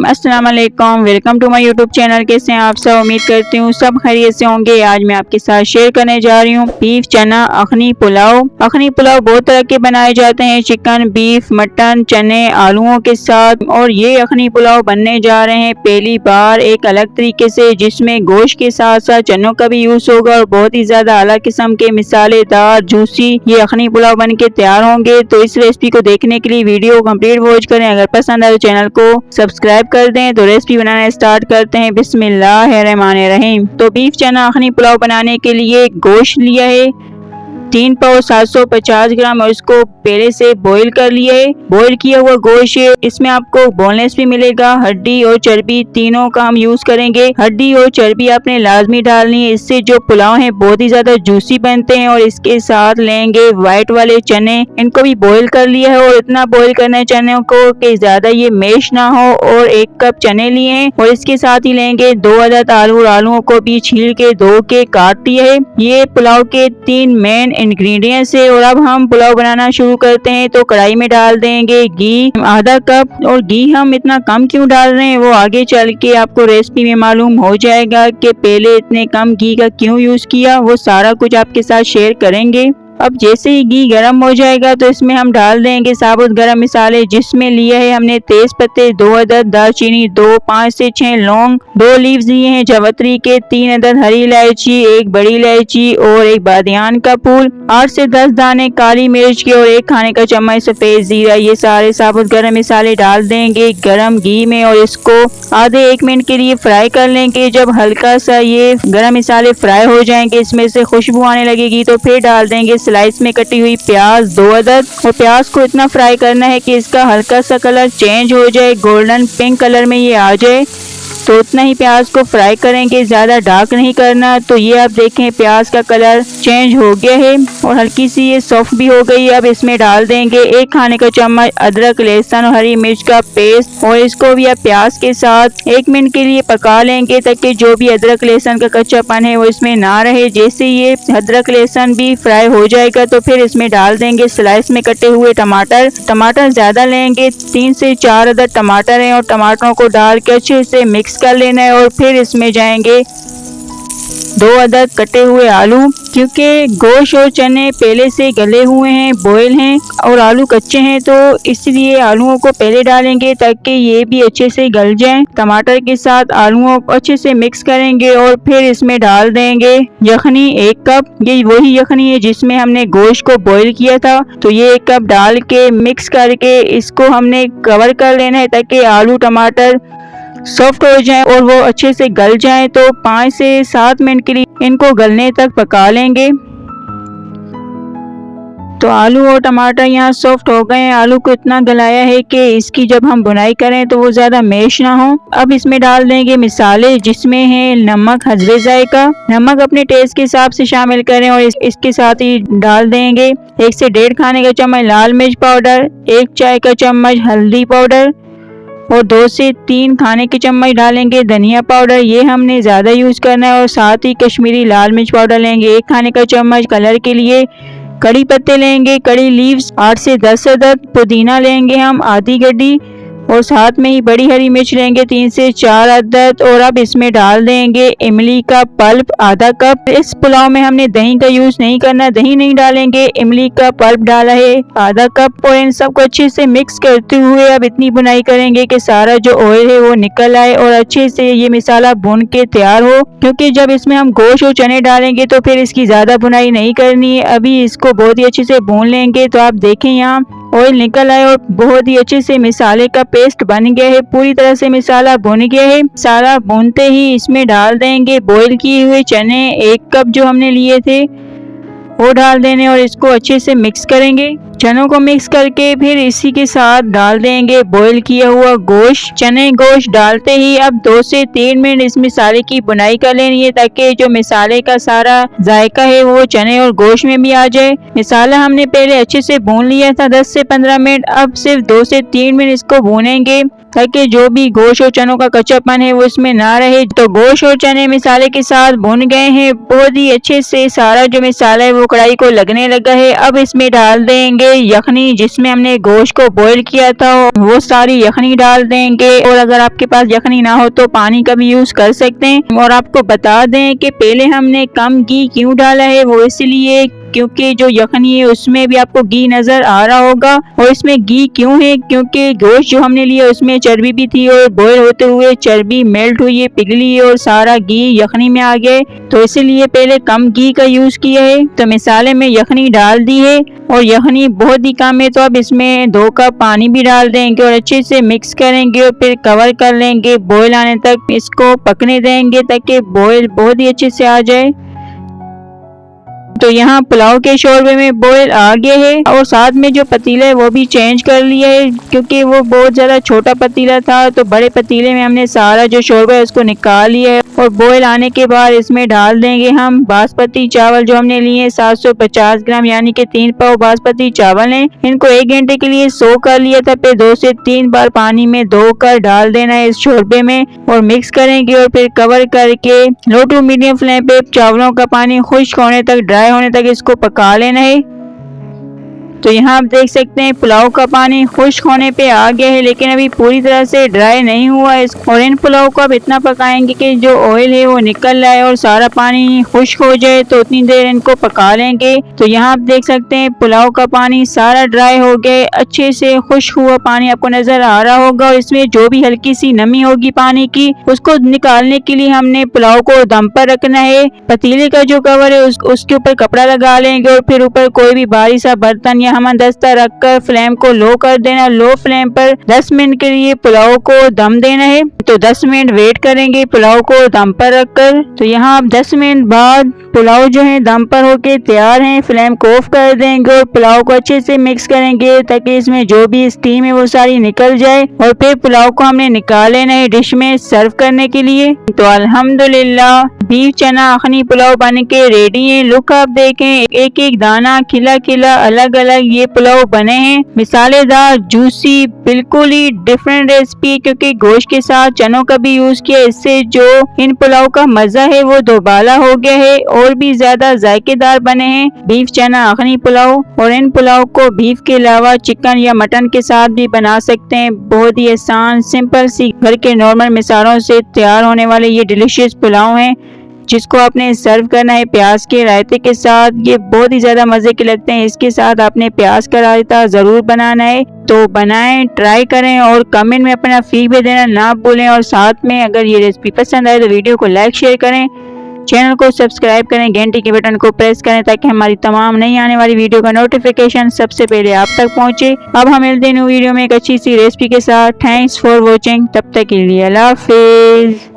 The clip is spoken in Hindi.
अस्सलाम वालेकुम, welcome to my YouTube channel. कैसे हैं आप सब? उम्मीद करती हूँ सब खैरियत से होंगे। आज मैं आपके साथ शेयर करने जा रही हूँ बीफ चना अखनी पुलाव। अखनी पुलाव बहुत तरह के बनाए जाते हैं, चिकन, बीफ, मटन, चने, आलूओं के साथ। और ये अखनी पुलाव बनने जा रहे हैं पहली बार एक अलग तरीके से, जिसमें गोश्त के साथ साथ चनों का भी यूज होगा और बहुत ही ज्यादा अलग किस्म के मिसालेदार जूसी ये अखनी पुलाव बन के तैयार होंगे। तो इस रेसिपी को देखने के लिए वीडियो कंप्लीट वॉच करें। अगर पसंद आए तो चैनल को सब्सक्राइब कर दें। तो रेसिपी बनाना स्टार्ट करते हैं। बिस्मिल्लाहिर्रहमानिर्रहीम। तो बीफ चना अखनी पुलाव बनाने के लिए गोश्त लिया है 3 पाव 750 ग्राम और इसको पहले से बॉईल कर लिया है। बॉईल किया हुआ गोश्त, इसमें आपको बोनलेस भी मिलेगा, हड्डी और चर्बी तीनों का हम यूज करेंगे। हड्डी और चर्बी आपने लाजमी डालनी है, इससे जो पुलाव है बहुत ही ज्यादा जूसी बनते हैं। और इसके साथ लेंगे व्हाइट वाले चने, इनको भी बॉईल कर लिया है और इतना बॉईल करना है चनों को कि ज्यादा ये मैश ना हो। और 1 कप चने लिए हैं और इसके साथ ही लेंगे 2 अदद आलू और आलूओं को भी छील के धो के काट दिया है। ये पुलाव के 3 मेन इंग्रेडिएंट्स है। और अब हम पुलाव बनाना शुरू करते हैं। तो कढ़ाई में डाल देंगे घी आधा कप। और घी हम इतना कम क्यों डाल रहे हैं वो आगे चल के आपको रेसिपी में मालूम हो जाएगा कि पहले इतने कम घी का क्यों यूज किया, वो सारा कुछ आपके साथ शेयर करेंगे। अब जैसे ही घी गर्म हो जाएगा तो इसमें हम डाल देंगे साबुत गरम मसाले, जिसमें लिया है हमने तेज पत्ते 2 अदद, दालचीनी 2, 5 से 6 लौंग, 2 लीव्स लिए हैं जावित्री के, 3 अदद हरी इलायची, 1 बड़ी इलायची और 1 बादियान का फूल, 8 से 10 दाने काली मिर्च के और 1 खाने का चम्मच सफेद जीरा। ये सारे साबुत गरम मसाले डाल देंगे गरम घी में और इसको आधे 1 मिनट के लिए फ्राई कर लेंगे। जब हल्का सा ये गरम मसाले फ्राई हो जाएंगे, इसमें से खुशबू आने लगेगी, तो फिर डाल देंगे स्लाइस में कटी हुई प्याज 2 अदद। और प्याज को इतना फ्राई करना है कि इसका हल्का सा कलर चेंज हो जाए, गोल्डन पिंक कलर में ये आ जाए, तो उतना ही प्याज को फ्राई करेंगे, ज्यादा डार्क नहीं करना। तो ये आप देखें प्याज का कलर चेंज हो गया है और हल्की सी ये सॉफ्ट भी हो गई है। अब इसमें डाल देंगे 1 खाने का चम्मच अदरक, लहसुन और हरी मिर्च का पेस्ट और इसको भी आप प्याज के साथ 1 मिनट के लिए पका लेंगे, ताकि जो भी अदरक लहसुन का कच्चापन है वो इसमें ना रहे। जैसे ये अदरक लहसुन भी फ्राई हो जाएगा तो फिर इसमें डाल देंगे स्लाइस में कटे हुए टमाटर। टमाटर ज्यादा लेंगे, 3 से 4 अदद टमाटर हैं और टमाटरों को डाल के अच्छे से मिक्स कर लेना है। और फिर इसमें जाएंगे 2 अदद कटे हुए आलू, क्योंकि गोश्त और चने पहले से गले हुए हैं, बॉयल हैं और आलू कच्चे हैं, तो इसलिए आलूओं को पहले डालेंगे ताकि ये भी अच्छे से गल जाएं। टमाटर के साथ आलूओं को अच्छे से मिक्स करेंगे और फिर इसमें डाल देंगे यखनी 1 कप। ये वही यखनी है जिसमें हमने गोश्त को बॉयल किया था, तो ये 1 कप डाल के मिक्स करके इसको हमने कवर कर लेना है ताकि आलू टमाटर सॉफ्ट हो जाए और वो अच्छे से गल जाए। तो 5 से 7 मिनट के लिए इनको गलने तक पका लेंगे। तो आलू और टमाटर यहाँ सॉफ्ट हो गए हैं। आलू को इतना गलाया है कि इसकी जब हम बुनाई करें तो वो ज्यादा मैश ना हो। अब इसमें डाल देंगे मिसाले, जिसमें है नमक हस्बे जायका, नमक अपने टेस्ट के हिसाब से शामिल करें। और इसके साथ ही डाल देंगे 1 से 1.5 खाने का चम्मच लाल मिर्च पाउडर, 1 चाय का चम्मच हल्दी पाउडर और 2 से 3 खाने के चम्मच डालेंगे धनिया पाउडर, ये हमने ज्यादा यूज करना है। और साथ ही कश्मीरी लाल मिर्च पाउडर लेंगे 1 खाने का चम्मच कलर के लिए। कड़ी पत्ते लेंगे, कड़ी लीव्स 8 से 10 अदद, पुदीना लेंगे हम आधी गड्डी और साथ में ही बड़ी हरी मिर्च लेंगे 3 से 4 अदद। और अब इसमें डाल देंगे इमली का पल्प आधा कप। इस पुलाव में हमने दही का यूज नहीं करना, दही नहीं डालेंगे, इमली का पल्प डाला है आधा कप। और इन सबको अच्छे से मिक्स करते हुए अब इतनी बुनाई करेंगे कि सारा जो ऑयल है वो निकल आए और अच्छे से ये मसाला भून के तैयार हो, क्योंकि जब इसमें हम गोश्त और चने डालेंगे तो फिर इसकी ज्यादा बुनाई नहीं करनी है। अभी इसको बहुत ही अच्छे से भून लेंगे। तो आप देखें यहाँ ऑयल निकल आए और बहुत ही अच्छे से मसाले का पेस्ट बन गया है, पूरी तरह से मसाला भुन गया है। सारा भूनते ही इसमें डाल देंगे बॉईल किए हुए चने 1 कप जो हमने लिए थे वो डाल देने और इसको अच्छे से मिक्स करेंगे। चनों को मिक्स करके फिर इसी के साथ डाल देंगे बॉईल किया हुआ गोश्त। चने गोश्त डालते ही अब 2 से 3 मिनट इस मसाले की बुनाई कर लेनी है, ताकि जो मसाले का सारा जायका है वो चने और गोश्त में भी आ जाए। मसाला हमने पहले अच्छे से भून लिया था 10 से 15 मिनट, अब सिर्फ 2 से 3 मिनट इसको भूनेंगे ताकि जो भी गोश्त और चनों का कच्चापन है वो इसमें ना रहे। तो गोश्त और चने मसाले के साथ भुन गए हैं बहुत ही अच्छे से, सारा जो मसाला है वो कढ़ाई को लगने लगा है। अब इसमें डाल देंगे यखनी जिसमें हमने गोश्त को बॉईल किया था वो सारी यखनी डाल देंगे। और अगर आपके पास यखनी ना हो तो पानी का भी यूज कर सकते हैं। और आपको बता दें कि पहले हमने कम घी क्यों डाला है, वो इसलिए क्योंकि जो यखनी है उसमें भी आपको घी नजर आ रहा होगा। और इसमें घी क्यों है, क्योंकि गोश्त जो हमने लिया उसमें चर्बी भी थी और बॉईल होते हुए चर्बी मेल्ट हुई है, पिघली है और सारा घी यखनी में आ गया, तो इसीलिए पहले कम घी का यूज किया है। तो मिसाले में यखनी डाल दी है और यखनी बहुत ही कम है, तो अब इसमें 2 कप पानी भी डाल देंगे और अच्छे से मिक्स करेंगे और फिर कवर कर लेंगे। बॉईल आने तक इसको पकने देंगे ताकि बॉईल बहुत ही अच्छे से आ जाए। तो यहाँ पुलाव के शोरबे में बॉईल आ गया है और साथ में जो पतीला है वो भी चेंज कर लिया है, क्योंकि वो बहुत ज़्यादा छोटा पतीला था। तो बड़े पतीले में हमने सारा जो शोरबा है उसको निकाल लिया है और बॉईल आने के बाद इसमें डाल देंगे हम बासमती चावल जो हमने लिए 750 ग्राम, यानी कि 3 पाव बासमती चावल हैं। इनको 1 घंटे के लिए सो कर लिया था, फिर 2 से 3 बार पानी में धोकर डाल देना है इस शोरबे में और मिक्स करेंगे और फिर कवर करके लो टू मीडियम फ्लेम पे चावलों का पानी खुश्क होने तक, ड्राई होने तक इसको पका लेना है। तो यहाँ आप देख सकते हैं पुलाव का पानी खुश्क होने पे आ गया है, लेकिन अभी पूरी तरह से ड्राई नहीं हुआ है। और इन पुलाव को अब इतना पकाएंगे कि जो ऑयल है वो निकल जाए और सारा पानी खुश्क हो जाए, तो उतनी देर इनको पका लेंगे। तो यहाँ आप देख सकते हैं पुलाव का पानी सारा ड्राई हो गया, अच्छे से खुश्क हुआ पानी आपको नजर आ रहा होगा। और इसमें जो भी हल्की सी नमी होगी पानी की, उसको निकालने के लिए हमने पुलाव को दम पर रखना है। पतीले का जो कवर है उसके ऊपर कपड़ा लगा लेंगे और फिर ऊपर कोई भी भारी सा बर्तन हम दस्ता रखकर फ्लेम को लो कर देना। लो फ्लेम पर 10 मिनट के लिए पुलाव को दम देना है। तो 10 मिनट वेट करेंगे पुलाव को दम पर रखकर। तो यहाँ आप 10 मिनट बाद पुलाव जो है दम पर होके तैयार हैं। फ्लेम को ऑफ कर देंगे और पुलाव को अच्छे से मिक्स करेंगे ताकि इसमें जो भी स्टीम है वो सारी निकल जाए। और फिर पुलाव को हमने निकाल लेना है डिश में सर्व करने के लिए। तो अल्हम्दुलिल्लाह बीफ चना अखनी पुलाव बन के रेडी है। लुक आप देखें, एक एक दाना खिला खिला अलग अलग ये पुलाव बने हैं। मिसालेदार, जूसी, बिल्कुल ही डिफरेंट रेसिपी, क्योंकि गोश्त के साथ चनों का भी यूज किया। इससे जो इन पुलाव का मजा है वो दोबाला हो गया है और भी ज्यादा जायकेदार बने हैं बीफ चना अखनी पुलाव। और इन पुलाव को बीफ के अलावा चिकन या मटन के साथ भी बना सकते हैं। बहुत ही आसान सिंपल सी घर के नॉर्मल मिसालों से तैयार होने वाले ये डिलीशियस पुलाव हैं, जिसको आपने सर्व करना है प्याज के रायते के साथ। ये बहुत ही ज्यादा मजे के लगते हैं। इसके साथ आपने प्याज का रायता जरूर बनाना है। तो बनाएं, ट्राई करें और कमेंट में अपना फीडबैक देना ना भूलें। और साथ में अगर ये रेसिपी पसंद आए तो वीडियो को लाइक शेयर करें, चैनल को सब्सक्राइब करें, घंटी के बटन को प्रेस करें ताकि हमारी तमाम नई आने वाली वीडियो का नोटिफिकेशन सबसे पहले आप तक पहुंचे। अब हम मिलते हैं न्यू वीडियो में एक अच्छी सी रेसिपी के साथ। Thanks for watching. तब तक के लिए अल्लाह हाफिज।